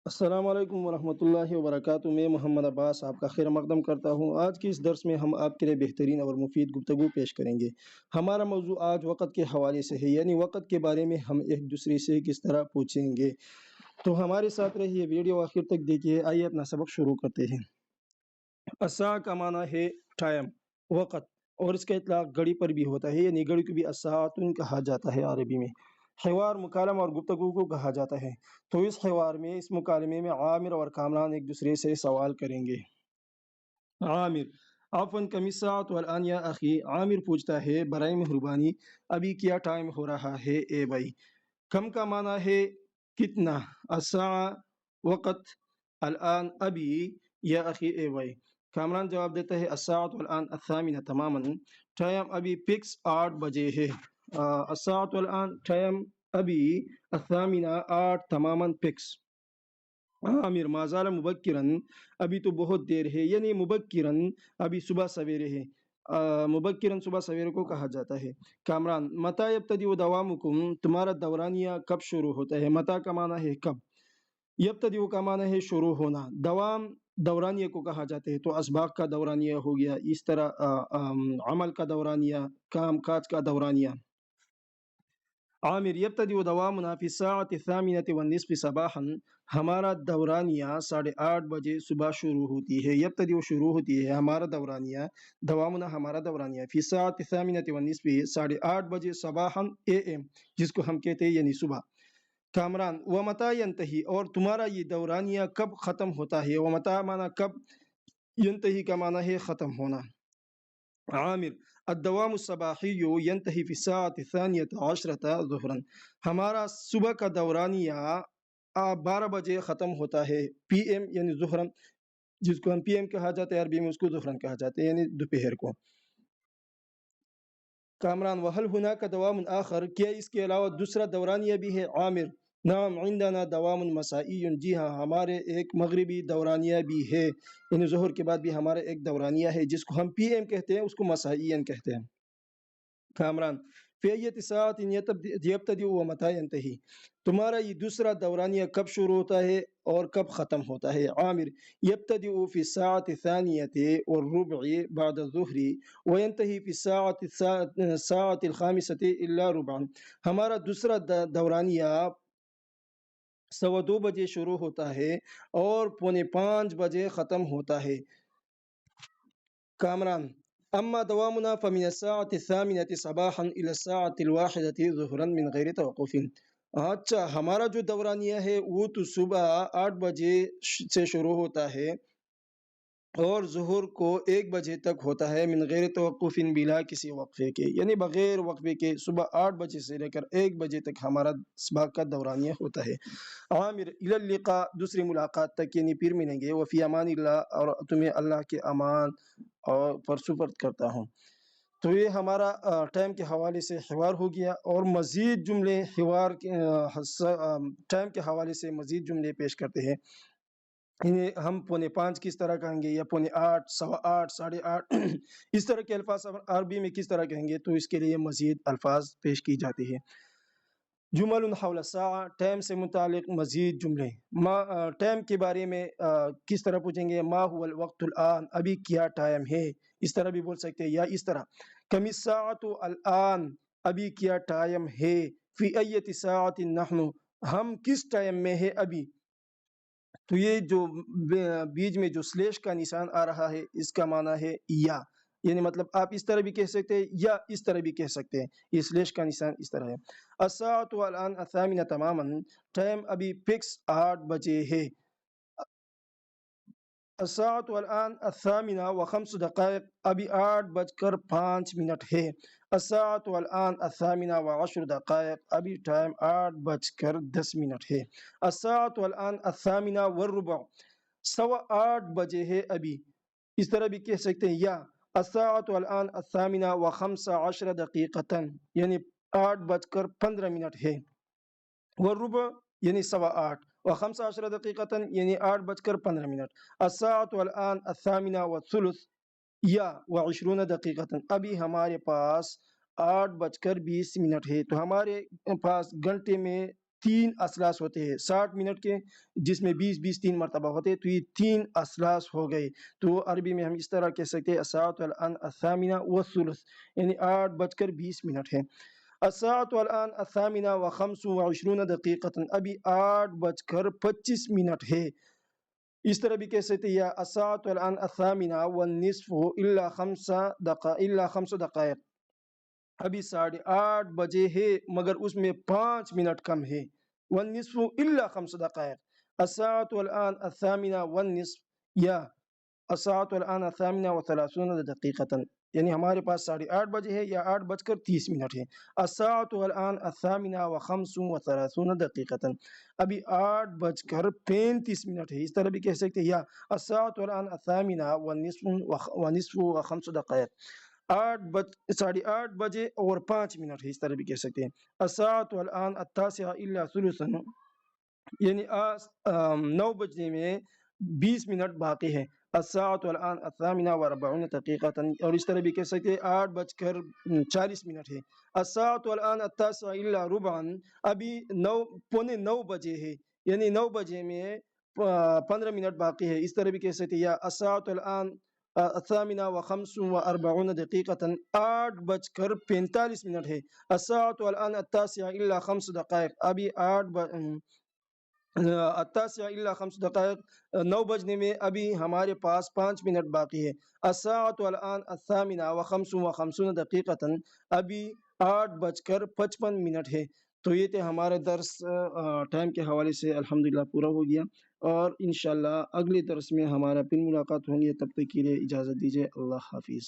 السلام علیکم ورحمۃ اللہ وبرکاتہ۔ میں محمد عباس آپ کا خیر مقدم کرتا ہوں۔ آج کی اس درس میں ہم آپ کے لیے بہترین اور مفید گفتگو پیش کریں گے۔ ہمارا موضوع آج وقت کے حوالے سے ہے، یعنی وقت کے بارے میں ہم ایک دوسرے سے کس طرح پوچھیں گے۔ تو ہمارے ساتھ رہیے، ویڈیو آخر تک دیکھیے۔ آئیے اپنا سبق شروع کرتے ہیں۔ الساعہ کا معنی ہے ٹائم، وقت، اور اس کا اطلاق گھڑی پر بھی ہوتا ہے، یعنی گھڑی کو بھی الساعۃ کہا جاتا ہے عربی میں۔ حوار، مکالمہ اور گفتگو کو کہا جاتا ہے۔ تو اس حوار میں، اس مکالمے میں عامر اور کامران ایک دوسرے سے سوال کریں گے۔ عامر: عفواً کم الساعۃ والآن یا اخی۔ عامر پوچھتا ہے برائے مہربانی ابھی کیا ٹائم ہو رہا ہے اے بھائی۔ کم کا معنی ہے کتنا، الساعہ وقت، الآن ابھی، یا اخی اے بھائی۔ کامران جواب دیتا ہے الساعۃ والآن الثامنہ تماما۔ ٹائم ابھی فکس 8 بجے ہے۔ الساعۃ والآن ٹائم ابھی الثامنہ 8 تماما فکس۔ عامر: ما زال مبکرن، ابھی تو بہت دیر ہے، یعنی مبکرن ابھی صبح سویرے ہے۔ مبکرن صبح سویرے کو کہا جاتا ہے۔ کامران: متی یبتدئ دوامکم، تمہارا دورانیہ کب شروع ہوتا ہے۔ متی کا معنی ہے کب، یبتدئ کا معنی ہے شروع ہونا۔ دوام دورانیہ کو کہا جاتا ہے، تو اسباق کا دورانیہ ہو گیا، اس طرح عمل کا دورانیہ، کام کاج کا دورانیہ۔ عامر: یبتدئ دوامنا فی الساعۃ الثامنۃ والنصف صباحا، ہمارا دورانیہ 8:30 بجے صبح شروع ہوتی ہے۔ یبتدئ شروع ہوتی ہے ہمارا دورانیہ، دوامنا ہمارا دورانیہ، فی الساعۃ الثامنۃ والنصف 8:30 بجے صباحا AM، جس کو ہم کہتے ہیں یعنی صبح۔ کامران: ومتی ینتہی، اور تمہارا یہ دورانیہ کب ختم ہوتا ہے۔ ومتی معنی کب، ینتہی کا معنی ہے ختم ہونا۔ عامر: الدوام الصباحی ینتہی فی الساعۃ الثانیۃ عشرۃ ظہرا، ہمارا صبح کا دورانیہ 12 بجے ختم ہوتا ہے، PM یعنی ظہرا، جس کو ہم PM کہا جاتا ہے عربی میں، اس کو ظہرا کہا جاتا ہے، یعنی دوپہر کو۔ کامران: وہل ہناک دوام آخر، کیا اس کے علاوہ دوسرا دورانیہ بھی ہے۔ عامر: نعم عندنا دوام مسائی، جی ہاں ہمارے ایک مغربی دورانیہ بھی ہے، یعنی ظہر کے بعد بھی ہمارا ایک دورانیہ ہے، جس کو ہم PM کہتے ہیں، اس کو مسائی کہتے ہیں۔ کامران: فی ایت ساعۃ یبتدئ ومتی ینتہی، تمہارا یہ دوسرا دورانیہ کب شروع ہوتا ہے اور کب ختم ہوتا ہے۔ عامر: یبتدئ فی الساعۃ الثانیۃ والربع بعد الظہر وینتہی فی الساعۃ الخامسۃ الا ربعا، ہمارا دوسرا دورانیہ 2:15 بجے شروع ہوتا ہے اور 4:45 بجے ختم ہوتا ہے۔ کامران: اما دوامنا فمن الساعۃ الثامنۃ صباحا الى الساعۃ الواحدۃ ظہرا من غیر توقف، اچھا ہمارا جو دورانیہ ہے وہ تو صبح 8 بجے سے شروع ہوتا ہے اور ظہر کو 1 بجے تک ہوتا ہے، من غیر توقف بلا کسی وقفے کے، یعنی بغیر وقفے کے صبح 8 بجے سے لے کر 1 بجے تک ہمارا صبح کا دورانیہ ہوتا ہے۔ عامر: الی اللقاء، دوسری ملاقات تک، یعنی پھر ملیں گے، وفی امان اللہ، اور تمہیں اللہ کے امان اور پر سپرد کرتا ہوں۔ تو یہ ہمارا ٹائم کے حوالے سے حوار ہو گیا، اور مزید جملے حوار ٹائم کے حوالے سے مزید جملے پیش کرتے ہیں۔ انہیں ہم 4:45 کس طرح کہیں گے، یا 8:45، 8:15، 8:30، اس طرح کے الفاظ عربی میں کس طرح کہیں گے، تو اس کے لیے مزید الفاظ پیش کی جاتی ہے۔ جمل حول الساعہ، ٹائم سے متعلق مزید جملے۔ ٹائم کے بارے میں کس طرح پوچھیں گے، ما هو الوقت الآن، ابھی کیا ٹائم ہے، اس طرح بھی بول سکتے ہیں، یا اس طرح کم الساعۃ الآن، ابھی کیا ٹائم ہے، فی ایت ساعۃ نحن، ہم کس ٹائم میں ہے ابھی۔ تو یہ جو بیچ میں جو سلیش کا نشان آ رہا ہے، اس کا معنی ہے یا، یعنی مطلب آپ اس طرح بھی کہہ سکتے ہیں یا اس طرح بھی کہہ سکتے ہیں، یہ سلیش کا نشان اس طرح ہے۔ الساعۃ والآن الثامنہ تماما، ٹائم ابھی فکس 8 بجے ہے۔ الساعۃ والآن الثامنہ و5 دقائق، ابھی 8:05 ہے۔ الساعۃ والآن الثامنہ و10 دقائق، ابھی ٹائم 8:10 ہے۔ الساعۃ والآن الثامنہ والربع، 8:15 بجے ہے ابھی، اس طرح بھی کہہ سکتے ہیں، یا الساعۃ والآن الثامنہ و15 دقیقۃ، یعنی 8:15 ہے۔ والربع یعنی 8:15، و15 دقیقۃ یعنی 8:15۔ الساعۃ والآن الثامنہ والثلث یا و20 دقیقۃ، ابھی ہمارے پاس 8:20 ہے، تو ہمارے پاس گھنٹے میں 3 اثلاث ہوتے ہیں 60 منٹ کے، جس میں 20 3 مرتبہ ہوتے ہیں، تو یہ 3 اثلاث ہو گئے۔ تو عربی میں ہم اس طرح کہہ سکتے ہیں الساعۃ الآن الثامنہ والثلث، یعنی 8:20 ہے۔ الساعۃ الآن الثامنہ وخمس وعشرون دقیقۃ، ابھی 8:25 ہے۔ اس طرح بھی کہہ سکتے ہیں یا الساعۃ الآن الثامنہ والنصف الا 5 دقائق، ابھی 8:30 ہے مگر اس میں 5 منٹ کم ہے۔ والنصف الا 5 دقائق، الساعۃ الآن الثامنہ والنصف یا الساعۃ الآن الثامنہ وثلاثون دقیقۃ، یعنی ہمارے پاس 8:30 ہے یا 8:30 ہے۔ الساعۃ الآن الثامنہ وخمس وثلاثون دقیقۃ، ابھی 8:35 ہے۔ اس طرح بھی کہہ سکتے ہیں یا الساعۃ الآن الثامنہ ونصف وخمس دقائق، 8:30 اور 5 منٹ ہے۔ اس طرح بھی کہہ سکتے ہیں الساعۃ الآن التاسعہ الا ثلث، یعنی 9 میں 20 منٹ باقی ہے۔ الساعۃ الآن الثامنہ واربعون دقیقۃ، اور اس طرح بھی کہہ سکتے ہیں 8:40 ہے۔ الساعۃ الآن التاسعہ الا ربعا، ابھی 9:45 ہے، یعنی 9 میں 15 منٹ باقی ہے۔ اس طرح بھی کہہ سکتے ہیں یا الساعۃ الآن الثامنہ وخمس واربعون دقیقۃ، 8:45 ہے۔ الساعۃ الآن التاسعہ الا 5 دقائق، ابھی 9 میں ابھی ہمارے پاس 5 منٹ باقی ہے۔ الساعۃ الآن الثامنہ وخمس وخمسون دقیقۃ، ابھی 8:55 ہے۔ تو یہ تھے ہمارا درس ٹائم کے حوالے سے الحمدللہ پورا ہو گیا، اور انشاءاللہ اگلے درس میں ہمارا پھر ملاقات ہوں گی۔ تب تک کے لیے اجازت دیجیے، اللہ حافظ۔